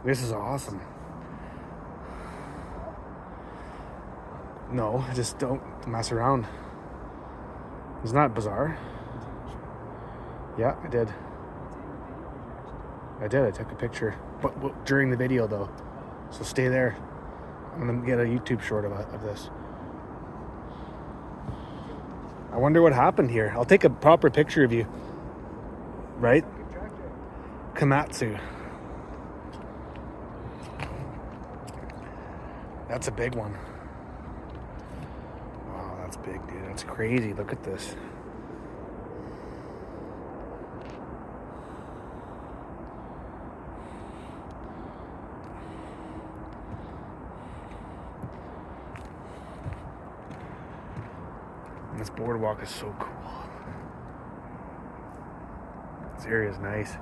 This is awesome. No, just don't mess around. Isn't that bizarre? Yeah, I did. I took a picture. But during the video, though. So stay there. I'm going to get a YouTube short of this. I wonder what happened here. I'll take a proper picture of you. Right? Komatsu. That's a big one. Wow, that's big, dude. That's crazy. Look at this. And this boardwalk is so cool. This area is nice.